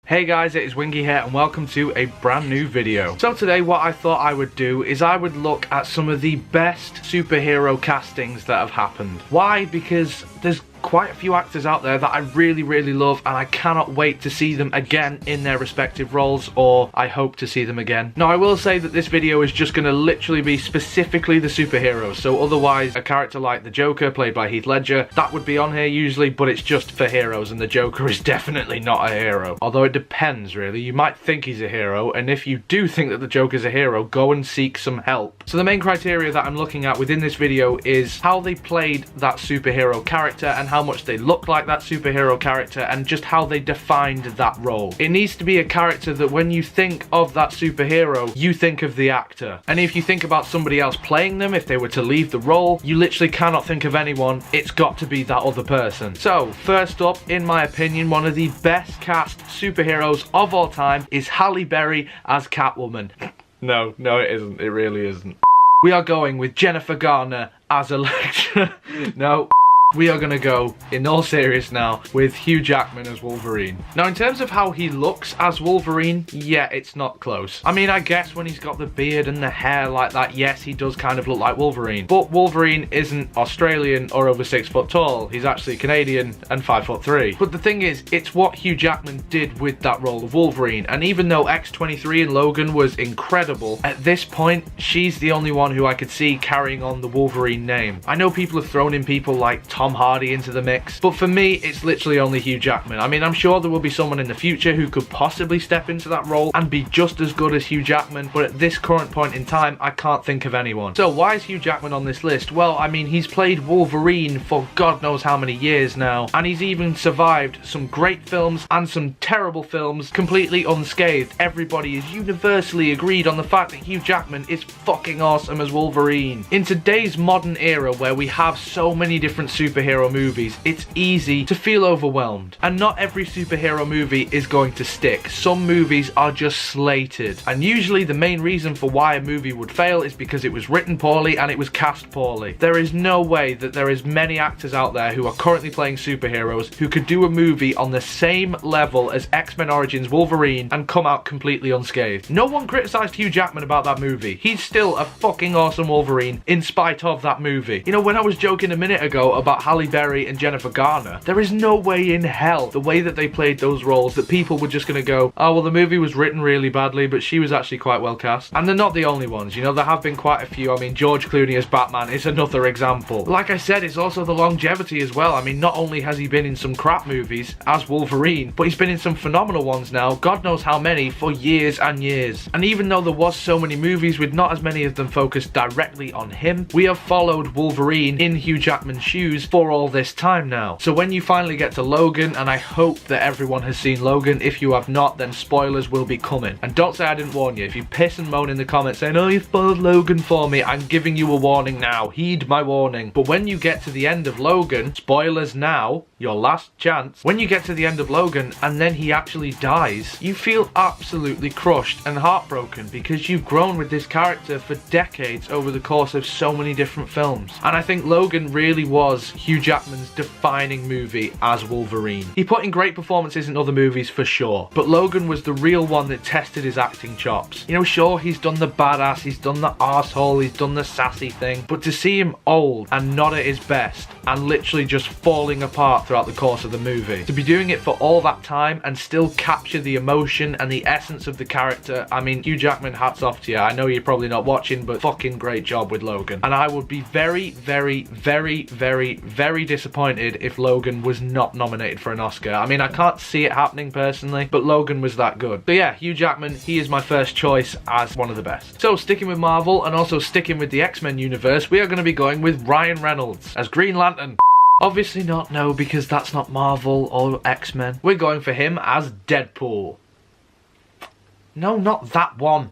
Hey guys, it is Wingy here and welcome to a brand new video. So today what I thought I would do is I would look at some of the best superhero castings that have happened. Why? Because there's quite a few actors out there that I really love and I cannot wait to see them again in their respective roles, or I hope to see them again. Now I will say that this video is just going to literally be specifically the superheroes, so otherwise a character like the Joker played by Heath Ledger, that would be on here usually, but it's just for heroes and the Joker is definitely not a hero. Although it depends really, you might think he's a hero, and if you do think that the Joker's a hero, go and seek some help. So the main criteria that I'm looking at within this video is how they played that superhero character and how much they look like that superhero character and just how they defined that role. It needs to be a character that when you think of that superhero, you think of the actor. And if you think about somebody else playing them, if they were to leave the role, you literally cannot think of anyone. It's got to be that other person. So first up, in my opinion, one of the best cast superheroes of all time is Halle Berry as Catwoman. No, it isn't. It really isn't. We are going with Jennifer Garner as Elektra. No. We are going to go, in all seriousness now, with Hugh Jackman as Wolverine. Now, in terms of how he looks as Wolverine, yeah, it's not close. I mean, I guess when he's got the beard and the hair like that, yes, he does kind of look like Wolverine. But Wolverine isn't Australian or over 6 foot tall. He's actually Canadian and 5'3". But the thing is, it's what Hugh Jackman did with that role of Wolverine. And even though X-23 in Logan was incredible, at this point, she's the only one who I could see carrying on the Wolverine name. I know people have thrown in people like Tom Hardy into the mix, but for me it's literally only Hugh Jackman. I mean, I'm sure there will be someone in the future who could possibly step into that role and be just as good as Hugh Jackman, but at this current point in time I can't think of anyone. So why is Hugh Jackman on this list? Well, I mean, he's played Wolverine for God knows how many years now, and he's even survived some great films and some terrible films completely unscathed. Everybody is universally agreed on the fact that Hugh Jackman is fucking awesome as Wolverine. In today's modern era where we have so many different superhero movies, it's easy to feel overwhelmed, and not every superhero movie is going to stick. Some movies are just slated, and usually the main reason for why a movie would fail is because it was written poorly and it was cast poorly. There is no way that there is many actors out there who are currently playing superheroes who could do a movie on the same level as X-Men Origins Wolverine and come out completely unscathed. No one criticized Hugh Jackman about that movie. He's still a fucking awesome Wolverine in spite of that movie. You know, when I was joking a minute ago about Halle Berry and Jennifer Garner, there is no way in hell the way that they played those roles that people were just going to go, oh well, the movie was written really badly but she was actually quite well cast. And they're not the only ones, you know, there have been quite a few. I mean, George Clooney as Batman is another example. Like I said, it's also the longevity as well. I mean, not only has he been in some crap movies as Wolverine, but he's been in some phenomenal ones now, God knows how many, for years and years. And even though there was so many movies with not as many of them focused directly on him, we have followed Wolverine in Hugh Jackman's shoes for all this time now. So when you finally get to Logan, and I hope that everyone has seen Logan, if you have not, then spoilers will be coming. And don't say I didn't warn you. If you piss and moan in the comments saying, oh, you spoiled Logan for me, I'm giving you a warning now. Heed my warning. But when you get to the end of Logan, spoilers now, your last chance, when you get to the end of Logan and then he actually dies, you feel absolutely crushed and heartbroken because you've grown with this character for decades over the course of so many different films. And I think Logan really was Hugh Jackman's defining movie as Wolverine. He put in great performances in other movies for sure, but Logan was the real one that tested his acting chops. You know, sure, he's done the badass, he's done the arsehole, he's done the sassy thing, but to see him old and not at his best and literally just falling apart throughout the course of the movie, to be doing it for all that time and still capture the emotion and the essence of the character, I mean, Hugh Jackman, hats off to you. I know you're probably not watching, but fucking great job with Logan. And I would be very disappointed if Logan was not nominated for an Oscar. I mean, I can't see it happening personally, but Logan was that good. But yeah, Hugh Jackman, he is my first choice as one of the best. So sticking with Marvel and also sticking with the X-Men universe, we are going to be going with Ryan Reynolds as Green Lantern. Obviously not, no, because that's not Marvel or X-Men. We're going for him as Deadpool. No, not that one.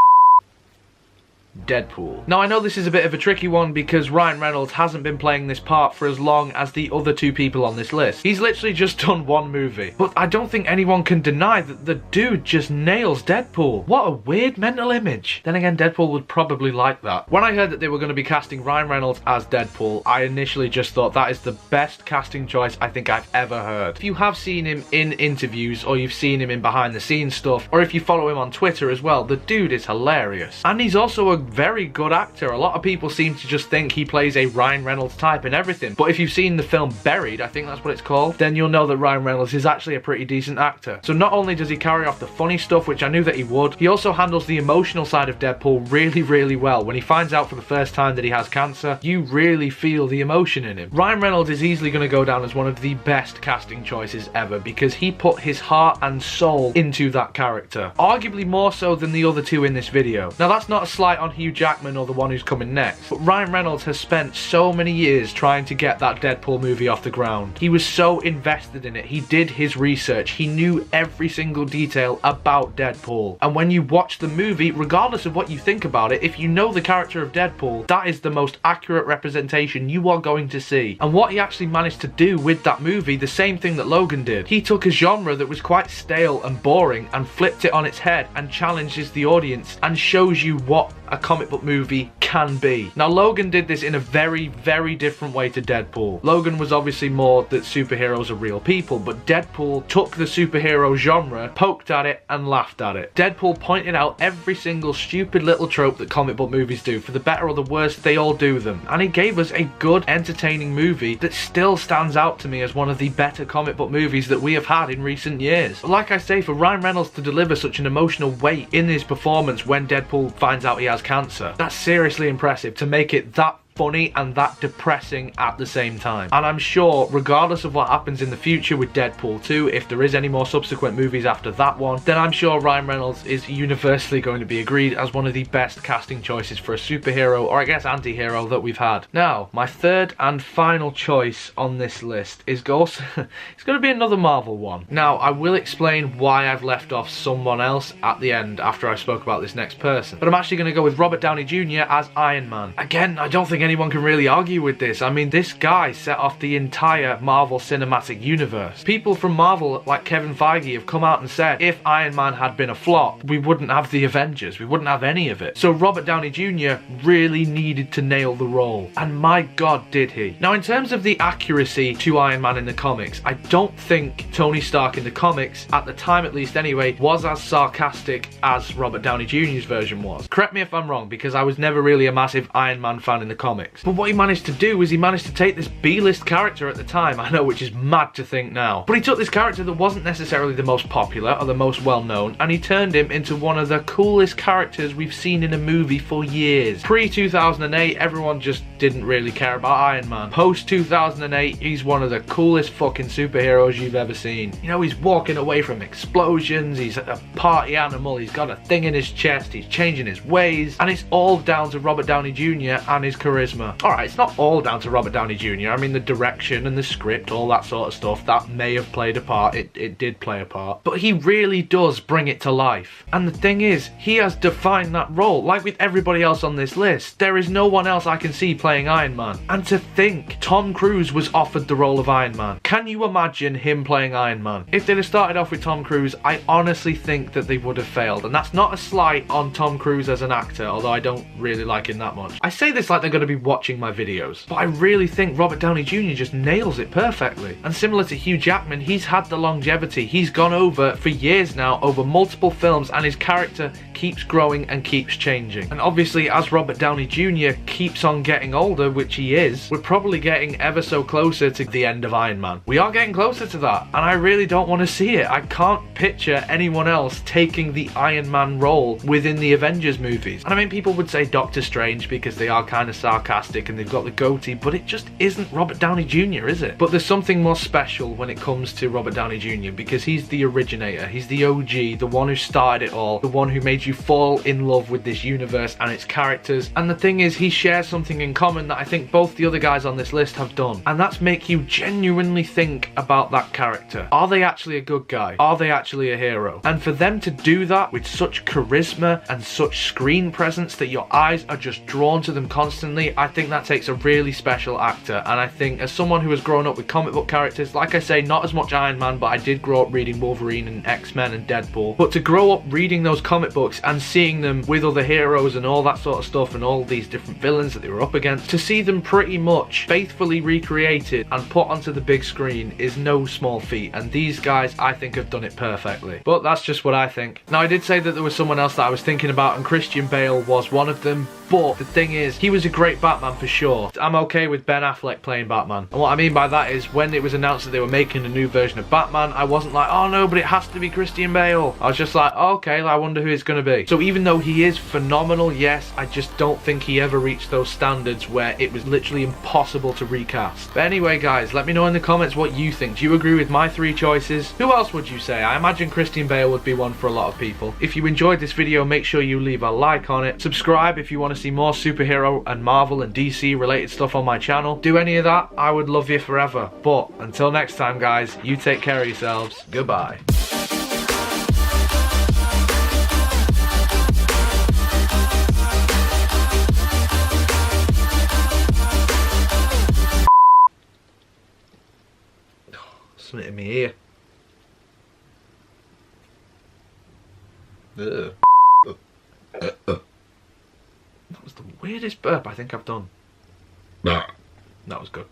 Deadpool. Now I know this is a bit of a tricky one because Ryan Reynolds hasn't been playing this part for as long as the other two people on this list. He's literally just done one movie. But I don't think anyone can deny that the dude just nails Deadpool. What a weird mental image. Then again, Deadpool would probably like that. When I heard that they were going to be casting Ryan Reynolds as Deadpool, I initially just thought that is the best casting choice I think I've ever heard. If you have seen him in interviews or you've seen him in behind the scenes stuff, or if you follow him on Twitter as well, the dude is hilarious. And he's also a very good actor. A lot of people seem to just think he plays a Ryan Reynolds type and everything. But if you've seen the film Buried, I think that's what it's called, then you'll know that Ryan Reynolds is actually a pretty decent actor. So not only does he carry off the funny stuff, which I knew that he would, he also handles the emotional side of Deadpool really, really well. When he finds out for the first time that he has cancer, you really feel the emotion in him. Ryan Reynolds is easily going to go down as one of the best casting choices ever because he put his heart and soul into that character. Arguably more so than the other two in this video. Now that's not a slight on Hugh Jackman or the one who's coming next, but Ryan Reynolds has spent so many years trying to get that Deadpool movie off the ground. He was so invested in it. He did his research. He knew every single detail about Deadpool. And when you watch the movie, regardless of what you think about it, if you know the character of Deadpool, that is the most accurate representation you are going to see. And what he actually managed to do with that movie, the same thing that Logan did. He took a genre that was quite stale and boring and flipped it on its head and challenges the audience and shows you what a comic book movie can be. Now Logan did this in a very, very different way to Deadpool. Logan was obviously more that superheroes are real people, but Deadpool took the superhero genre, poked at it and laughed at it. Deadpool pointed out every single stupid little trope that comic book movies do. For the better or the worse, they all do them. And he gave us a good, entertaining movie that still stands out to me as one of the better comic book movies that we have had in recent years. But like I say, for Ryan Reynolds to deliver such an emotional weight in his performance when Deadpool finds out he has cancer, that's seriously impressive to make it that funny and that depressing at the same time. And I'm sure, regardless of what happens in the future with Deadpool 2, if there is any more subsequent movies after that one, then I'm sure Ryan Reynolds is universally going to be agreed as one of the best casting choices for a superhero, or I guess anti-hero, that we've had. Now, my third and final choice on this list is it's going to be another Marvel one. Now, I will explain why I've left off someone else at the end after I spoke about this next person. But I'm actually going to go with Robert Downey Jr. as Iron Man. Again, I don't think anyone can really argue with this. I mean, this guy set off the entire Marvel Cinematic Universe. People from Marvel, like Kevin Feige, have come out and said if Iron Man had been a flop, we wouldn't have the Avengers. We wouldn't have any of it. So Robert Downey Jr. really needed to nail the role. And my God, did he. Now, in terms of the accuracy to Iron Man in the comics, I don't think Tony Stark in the comics, at the time at least anyway, was as sarcastic as Robert Downey Jr.'s version was. Correct me if I'm wrong, because I was never really a massive Iron Man fan in the comics. But what he managed to do is he managed to take this B-list character at the time, I know, which is mad to think now, but he took this character that wasn't necessarily the most popular or the most well-known, and he turned him into one of the coolest characters we've seen in a movie for years. Pre-2008, everyone just didn't really care about Iron Man. Post-2008, he's one of the coolest fucking superheroes you've ever seen. You know, he's walking away from explosions, he's a party animal, he's got a thing in his chest, he's changing his ways, and it's all down to Robert Downey Jr. and his charisma. Alright, it's not all down to Robert Downey Jr. I mean, the direction and the script, all that sort of stuff, that may have played a part. It did play a part. But he really does bring it to life. And the thing is, he has defined that role. Like with everybody else on this list, there is no one else I can see playing Iron Man. And to think, Tom Cruise was offered the role of Iron Man. Can you imagine him playing Iron Man? If they'd have started off with Tom Cruise, I honestly think that they would have failed. And that's not a slight on Tom Cruise as an actor, although I don't really like him that much. I say this like they're going to be watching my videos, but I really think Robert Downey Jr. just nails it perfectly. And similar to Hugh Jackman, he's had the longevity. He's gone over for years now, over multiple films, and his character keeps growing and keeps changing. And obviously, as Robert Downey Jr. keeps on getting older, which he is, we're probably getting ever so closer to the end of Iron Man. We are getting closer to that, and I really don't want to see it. I can't picture anyone else taking the Iron Man role within the Avengers movies. And I mean, people would say Doctor Strange because they are kind of sarcastic and they've got the goatee, but it just isn't Robert Downey Jr., is it? But there's something more special when it comes to Robert Downey Jr. because he's the originator, he's the OG, the one who started it all, the one who made you fall in love with this universe and its characters. And the thing is, he shares something in common common that I think both the other guys on this list have done, and that's make you genuinely think about that character. Are they actually a good guy? Are they actually a hero? And for them to do that with such charisma and such screen presence that your eyes are just drawn to them constantly, I think that takes a really special actor. And I think as someone who has grown up with comic book characters, like I say, not as much Iron Man, but I did grow up reading Wolverine and X-Men and Deadpool, but to grow up reading those comic books and seeing them with other heroes and all that sort of stuff and all these different villains that they were up against, to see them pretty much faithfully recreated and put onto the big screen is no small feat, and these guys I think have done it perfectly. But that's just what I think. Now, I did say that there was someone else that I was thinking about, and Christian Bale was one of them, but the thing is, he was a great Batman for sure. I'm okay with Ben Affleck playing Batman, and what I mean by that is when it was announced that they were making a new version of Batman, I wasn't like, oh no, but it has to be Christian Bale. I was just like, oh, okay, I wonder who it's going to be. So even though he is phenomenal, yes, I just don't think he ever reached those standards where it was literally impossible to recast. But anyway guys, let me know in the comments what you think. Do you agree with my three choices? Who else would you say? I imagine Christian Bale would be one for a lot of people. If you enjoyed this video, make sure you leave a like on it. Subscribe if you want to see more superhero and Marvel and DC related stuff on my channel. Do any of that, I would love you forever. But until next time guys, you take care of yourselves. Goodbye. Something in my ear. That was the weirdest burp I think I've done. That was good.